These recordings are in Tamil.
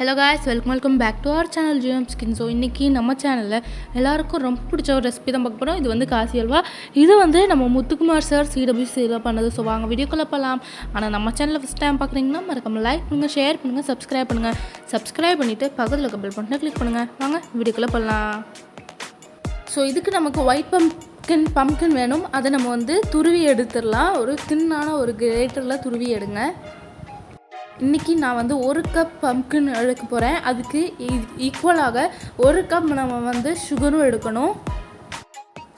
Hello guys, welcome back to our channel GM skin. So இன்றைக்கி நம்ம சேனலில் எல்லாருக்கும் ரொம்ப பிடிச்ச ஒரு ரெசிபி தான் பார்க்க போகிறோம். இது வந்து காசி ஹல்வா. இது வந்து நம்ம முத்துக்குமார் சார் CWCல பண்ணது. ஸோ வாங்க வீடியோக்குள்ளே போகலாம். ஆனால் நம்ம சேனலில் ஃபஸ்ட் டைம் பார்க்குறீங்கன்னா மறக்காம லைக் பண்ணுங்கள், ஷேர் பண்ணுங்கள், சப்ஸ்கிரைப் பண்ணிவிட்டு பக்கத்தில் இருக்க பெல் பட்டனை கிளிக் பண்ணுங்கள். வாங்க வீடியோக்குள்ளே போகலாம். ஸோ இதுக்கு நமக்கு ஒயிட் பம்ப்கின் வேணும். அதை நம்ம வந்து துருவி எடுத்துடலாம். ஒரு தின்னான ஒரு கிரேட்டரில் துருவி எடுங்க. இன்றைக்கி நான் வந்து 1 கப் பம்ப்கின் எடுக்க போகிறேன். அதுக்கு ஈக்குவலாக 1 கப் நம்ம வந்து சுகரும் எடுக்கணும்.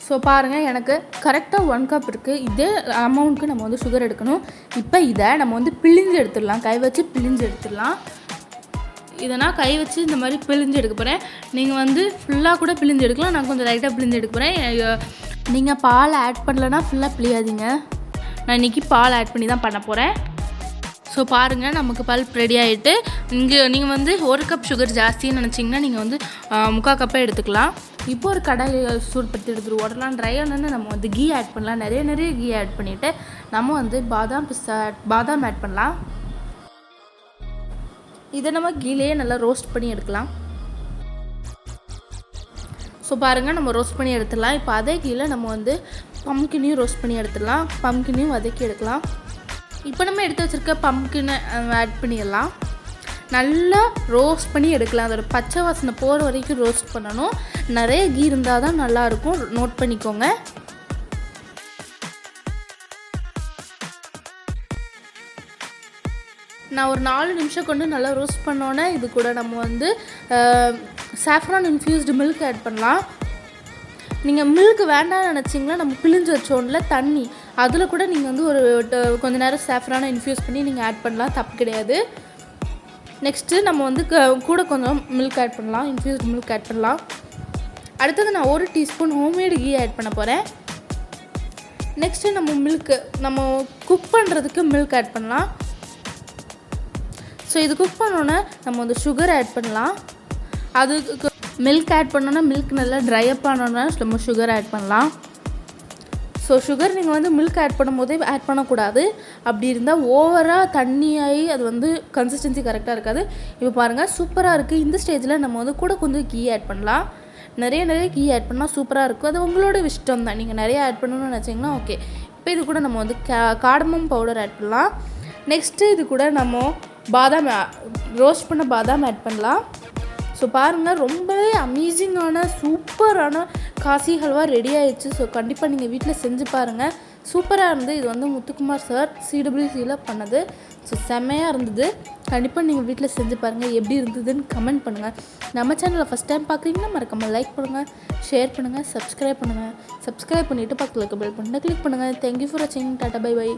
ஸோ பாருங்கள், எனக்கு கரெக்டாக 1 கப் இருக்குது. இதே அமௌண்ட்டுக்கு நம்ம வந்து சுகர் எடுக்கணும். இப்போ இதை நம்ம வந்து பிழிஞ்சு எடுத்துடலாம். கை வச்சு பிழிஞ்சு எடுத்துடலாம். இதை நான் கை வச்சு இந்த மாதிரி பிழிஞ்சு எடுக்க போகிறேன். நீங்கள் வந்து ஃபுல்லாக கூட பிழிஞ்சு எடுக்கலாம். நான் கொஞ்சம் லைட்டாக பிழிஞ்சு எடுக்க போகிறேன். நீங்கள் பால் ஆட் பண்ணலைன்னா ஃபுல்லாக பிழியாதீங்க. நான் இன்றைக்கி பால் ஆட் பண்ணி தான் பண்ண போகிறேன். ஸோ பாருங்கள், நமக்கு பல்ப் ரெடி ஆகிட்டு. இங்கே நீங்கள் வந்து 1 கப் சுகர் ஜாஸ்தின்னு நினச்சிங்கன்னா நீங்கள் வந்து 3/4 கப்பை எடுத்துக்கலாம். இப்போ ஒரு கடாயை சூடுபடுத்தி எடுத்துகிட்டு ஓடலாம். ட்ரை ஆனோன்னு நம்ம வந்து கீ ஆட் பண்ணலாம். நிறைய கீ ஆட் பண்ணிவிட்டு நம்ம வந்து பாதாம் ஆட் பண்ணலாம். இதை நம்ம கீழேயே நல்லா ரோஸ்ட் பண்ணி எடுக்கலாம். ஸோ பாருங்கள், நம்ம ரோஸ்ட் பண்ணி எடுத்துடலாம். இப்போ அதே கீழே நம்ம வந்து பம்ப்கினையும் ரோஸ்ட் பண்ணி எடுத்துடலாம். பம்ப்கினையும் வதக்கி எடுக்கலாம். இப்போ நம்ம எடுத்து வச்சுருக்க பம்ப்கினை ஆட் பண்ணிடலாம். நல்லா ரோஸ்ட் பண்ணி எடுக்கலாம். அதோட பச்சை வாசனை போகிற வரைக்கும் ரோஸ்ட் பண்ணணும். நிறைய கீ இருந்தால் தான் நல்லாயிருக்கும். நோட் பண்ணிக்கோங்க. நான் ஒரு 4 நிமிஷம் கொண்டு நல்லா ரோஸ்ட் பண்ணோன்னே இது கூட நம்ம வந்து சாஃப்ரான் இன்ஃப்யூஸ்டு மில்க் ஆட் பண்ணலாம். நீங்கள் மில்க் வேண்டாம்னு நினச்சிங்கன்னா நம்ம பிழிஞ்சு வச்சோன்ல தண்ணி, அதில் கூட நீங்கள் வந்து ஒரு கொஞ்சம் நேரம் சாஃப்ரானை இன்ஃப்யூஸ் பண்ணி நீங்கள் ஆட் பண்ணலாம். தப்பு கிடையாது. நெக்ஸ்ட்டு நம்ம வந்து கூட கொஞ்சம் மில்க் ஆட் பண்ணலாம். இன்ஃப்யூஸ்டு மில்க் ஆட் பண்ணலாம். அடுத்தது நான் 1 டீஸ்பூன் ஹோம்மேடு கீ ஆட் பண்ண போகிறேன். நெக்ஸ்ட்டு நம்ம குக் பண்ணுறதுக்கு மில்க் ஆட் பண்ணலாம். ஸோ இது குக் பண்ணோன்னே நம்ம வந்து சுகர் ஆட் பண்ணலாம். அதுக்கு மில்க் ஆட் பண்ணோன்னா மில்க் நல்லா ட்ரை அப் ஆனோன்னா நம்ம சுகர் ஆட் பண்ணலாம். ஸோ சுகர் நீங்கள் வந்து மில்க் ஆட் பண்ணும் போதே ஆட் பண்ணக்கூடாது. அப்படி இருந்தால் ஓவராக தண்ணியாகி அது வந்து கன்சிஸ்டன்சி கரெக்டாக இருக்காது. இப்போ பாருங்கள், சூப்பராக இருக்குது. இந்த ஸ்டேஜில் நம்ம வந்து கூட கொஞ்சம் கீ ஆட் பண்ணலாம். நிறைய கீ ஆட் பண்ணால் சூப்பராக இருக்கும். அது உங்களோட இஷ்டம் தான். நீங்கள் நிறைய ஆட் பண்ணணும்னு நினச்சிங்கன்னா ஓகே. இப்போ இது கூட நம்ம வந்து கார்டமம் பவுடர் ஆட் பண்ணலாம். நெக்ஸ்ட்டு இது கூட நம்ம ரோஸ்ட் பண்ண பாதாம் ஆட் பண்ணலாம். ஸோ பாருங்கள், ரொம்பவே அமேசிங்கான சூப்பரான காசி ஹல்வா ரெடி ஆகிடுச்சு. ஸோ கண்டிப்பாக நீங்கள் வீட்டில் செஞ்சு பாருங்கள். சூப்பராக இருந்தது. இது வந்து முத்துக்குமார் சார் CWCல பண்ணது. ஸோ செம்மையாக இருந்தது. கண்டிப்பாக நீங்கள் வீட்டில் செஞ்சு பாருங்கள். எப்படி இருந்ததுன்னு கமெண்ட் பண்ணுங்கள். நம்ம சேனலில் ஃபஸ்ட் டைம் பார்க்குறீங்கன்னா மறக்காமல் லைக் பண்ணுங்கள், ஷேர் பண்ணுங்கள், சப்ஸ்கிரைப் பண்ணிவிட்டு பக்கத்தில் இருக்க பெல் பட்டனை கிளிக் பண்ணுங்கள். தேங்க்யூ ஃபார் வாட்சிங். டாட்டா, பை பை.